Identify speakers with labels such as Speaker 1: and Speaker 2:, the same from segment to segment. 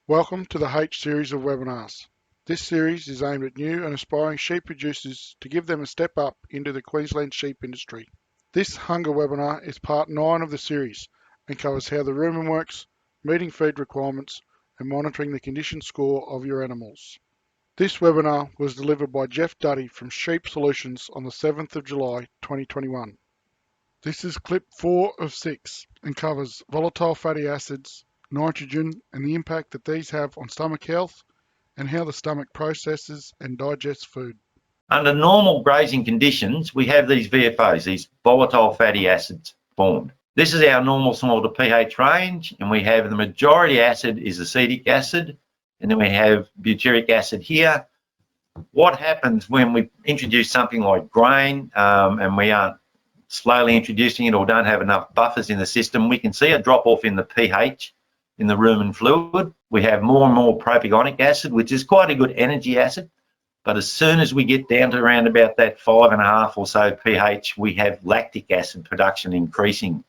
Speaker 1: Welcome to the H series of webinars. This series is aimed at new and aspiring sheep producers to give them a step up into the Queensland sheep industry. This hunger webinar is part 9 of the series and covers how the rumen works, meeting feed requirements, and monitoring the condition score of your animals. This webinar was delivered by Geoff Duddy from Sheep Solutions on the 7th of July 2021. This is clip 4 of 6 and covers volatile fatty acids, nitrogen, and the impact that these have on stomach health and how the stomach processes and digests food.
Speaker 2: Under normal grazing conditions, we have these VFOs, these volatile fatty acids formed. This is our normal small to pH range, and we have the majority acid is acetic acid, and then we have butyric acid here. What happens when we introduce something like grain and we aren't slowly introducing it or don't have enough buffers in the system, we can see a drop off in the pH in the rumen fluid. We have more and more propionic acid, which is quite a good energy acid. But as soon as we get down to around about that 5.5 or so pH, we have lactic acid production increasing.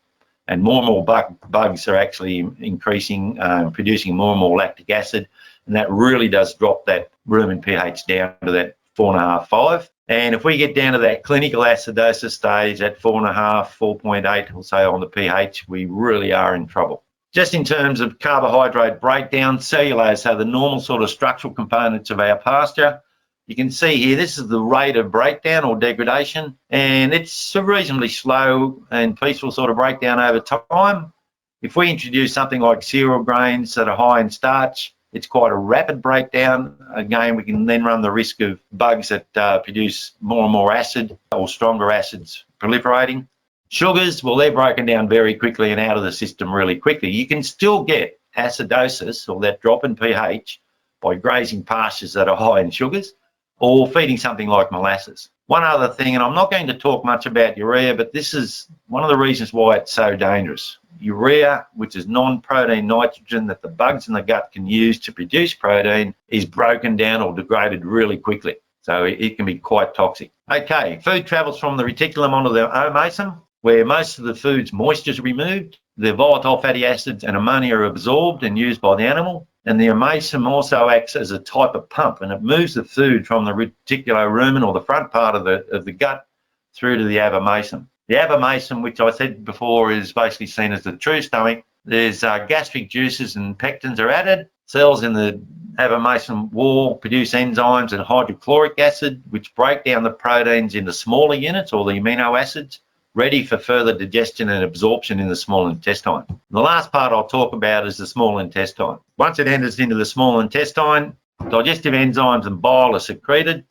Speaker 2: And more bugs are actually increasing, producing more and more lactic acid. And that really does drop that rumen pH down to that 4.5, 5. And if we get down to that clinical acidosis stage at 4.5, 4.8 or so on the pH, we really are in trouble. Just in terms of carbohydrate breakdown, cellulose, so the normal sort of structural components of our pasture, you can see here, this is the rate of breakdown or degradation, and it's a reasonably slow and peaceful sort of breakdown over time. If we introduce something like cereal grains that are high in starch, it's quite a rapid breakdown. Again, we can then run the risk of bugs that produce more and more acid or stronger acids proliferating. Sugars, well, they're broken down very quickly and out of the system really quickly. You can still get acidosis or that drop in pH by grazing pastures that are high in sugars or feeding something like molasses. One other thing, and I'm not going to talk much about urea, but this is one of the reasons why it's so dangerous. Urea, which is non-protein nitrogen that the bugs in the gut can use to produce protein, is broken down or degraded really quickly. So it can be quite toxic. Okay, food travels from the reticulum onto the omasum, where most of the food's moisture is removed. The volatile fatty acids and ammonia are absorbed and used by the animal. And the omasum also acts as a type of pump, and it moves the food from the reticulorumen or the front part of the gut through to the abomasum. The abomasum, which I said before, is basically seen as the true stomach. There's gastric juices and pectins are added. Cells in the abomasum wall produce enzymes and hydrochloric acid, which break down the proteins into smaller units or the amino acids, ready for further digestion and absorption in the small intestine. The last part I'll talk about is the small intestine. Once it enters into the small intestine, digestive enzymes and bile are secreted,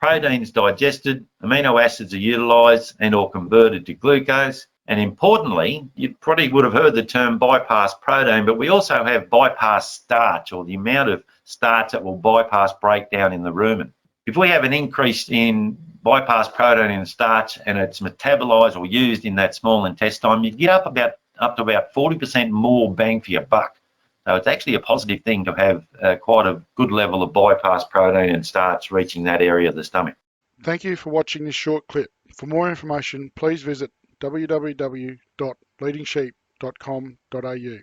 Speaker 2: proteins digested, amino acids are utilised and or converted to glucose, and importantly, you probably would have heard the term bypass protein, but we also have bypass starch, or the amount of starch that will bypass breakdown in the rumen. If we have an increase in bypass protein and starch and it's metabolized or used in that small intestine, you get up to about 40% more bang for your buck. So it's actually a positive thing to have quite a good level of bypass protein and starch reaching that area of the stomach.
Speaker 1: Thank you for watching this short clip. For more information, please visit www.bleedingsheep.com.au.